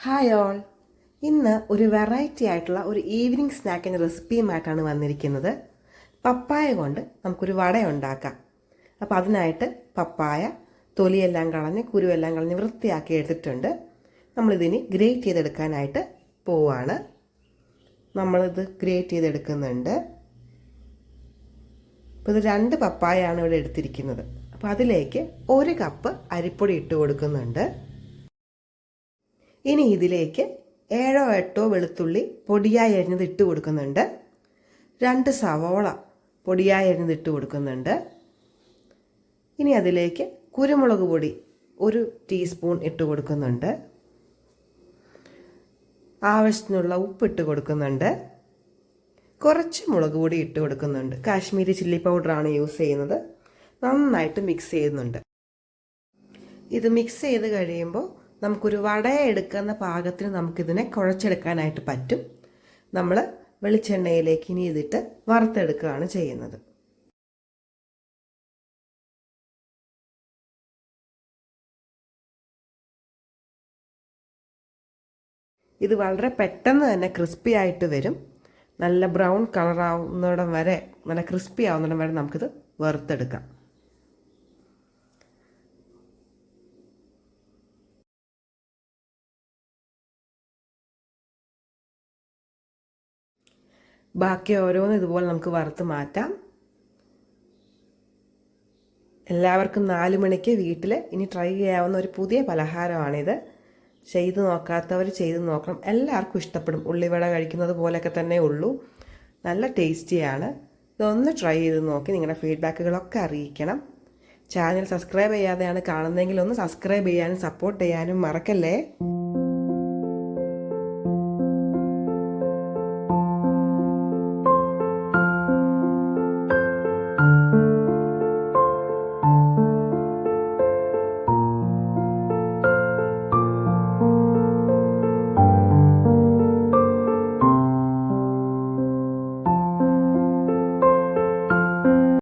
Hi all. ഇന്ന് ഒരു variety ആയിട്ടുള്ള ഒരു ഈവനിങ് സ്നാക്കിൻ്റെ റെസിപ്പിയുമായിട്ടാണ് വന്നിരിക്കുന്നത്. പപ്പായ കൊണ്ട് നമുക്കൊരു വട ഉണ്ടാക്കാം. അപ്പോൾ അതിനായിട്ട് പപ്പായ തൊലിയെല്ലാം കളഞ്ഞ് കുരുവെല്ലാം കളഞ്ഞ് വൃത്തിയാക്കി എടുത്തിട്ടുണ്ട്. നമ്മളിതിന് ഗ്രേറ്റ് ചെയ്തെടുക്കാനായിട്ട് പോവാണ്. നമ്മളിത് ഗ്രേറ്റ് ചെയ്തെടുക്കുന്നുണ്ട്. അപ്പോൾ ഇത് 2 പപ്പായാണ് ഇവിടെ എടുത്തിരിക്കുന്നത്. അപ്പോൾ അതിലേക്ക് 1 കപ്പ് അരിപ്പൊടി ഇട്ട് കൊടുക്കുന്നുണ്ട്. ഇനി ഇതിലേക്ക് 7-8 വെളുത്തുള്ളി പൊടിയായി അരിഞ്ഞത് ഇട്ട് കൊടുക്കുന്നുണ്ട്. 2 സവോള പൊടിയായി അരിഞ്ഞത് ഇട്ട് കൊടുക്കുന്നുണ്ട്. ഇനി അതിലേക്ക് കുരുമുളക് പൊടി 1 ടീസ്പൂൺ ഇട്ട് കൊടുക്കുന്നുണ്ട്. ആവശ്യത്തിനുള്ള ഉപ്പിട്ട് കൊടുക്കുന്നുണ്ട്. കുറച്ച് മുളക് പൊടി ഇട്ട് കൊടുക്കുന്നുണ്ട്. കാശ്മീരി ചില്ലി പൗഡറാണ് യൂസ് ചെയ്യുന്നത്. നന്നായിട്ട് മിക്സ് ചെയ്യുന്നുണ്ട്. ഇത് മിക്സ് ചെയ്ത് കഴിയുമ്പോൾ നമുക്കൊരു വട എടുക്കുന്ന പാകത്തിന് നമുക്കിതിനെ കുഴച്ചെടുക്കാനായിട്ട് പറ്റും. നമ്മൾ വെളിച്ചെണ്ണയിലേക്ക് ഇനി ഇതിട്ട് വറുത്തെടുക്കുകയാണ് ചെയ്യുന്നത്. ഇത് വളരെ പെട്ടെന്ന് തന്നെ ക്രിസ്പി ആയിട്ട് വരും. നല്ല ബ്രൗൺ കളറാവുന്നിടം വരെ, നല്ല ക്രിസ്പി ആവുന്നിടം വരെ നമുക്കിത് വറുത്തെടുക്കാം. ബാക്കി ഓരോന്നും ഇതുപോലെ നമുക്ക് വറുത്ത് മാറ്റാം. എല്ലാവർക്കും 4 മണിക്ക് വീട്ടിൽ ഇനി ട്രൈ ചെയ്യാവുന്ന ഒരു പുതിയ പലഹാരമാണിത്. ചെയ്ത് നോക്കാത്തവർ ചെയ്ത് നോക്കണം. എല്ലാവർക്കും ഇഷ്ടപ്പെടും. ഉള്ളിവട കഴിക്കുന്നത് പോലെയൊക്കെ തന്നെ ഉള്ളൂ. നല്ല ടേസ്റ്റിയാണ്. ഇതൊന്ന് ട്രൈ ചെയ്ത് നോക്കി നിങ്ങളുടെ ഫീഡ്ബാക്കുകളൊക്കെ അറിയിക്കണം. ചാനൽ സബ്സ്ക്രൈബ് ചെയ്യാതെയാണ് കാണുന്നതെങ്കിൽ ഒന്ന് സബ്സ്ക്രൈബ് ചെയ്യാനും സപ്പോർട്ട് ചെയ്യാനും മറക്കല്ലേ.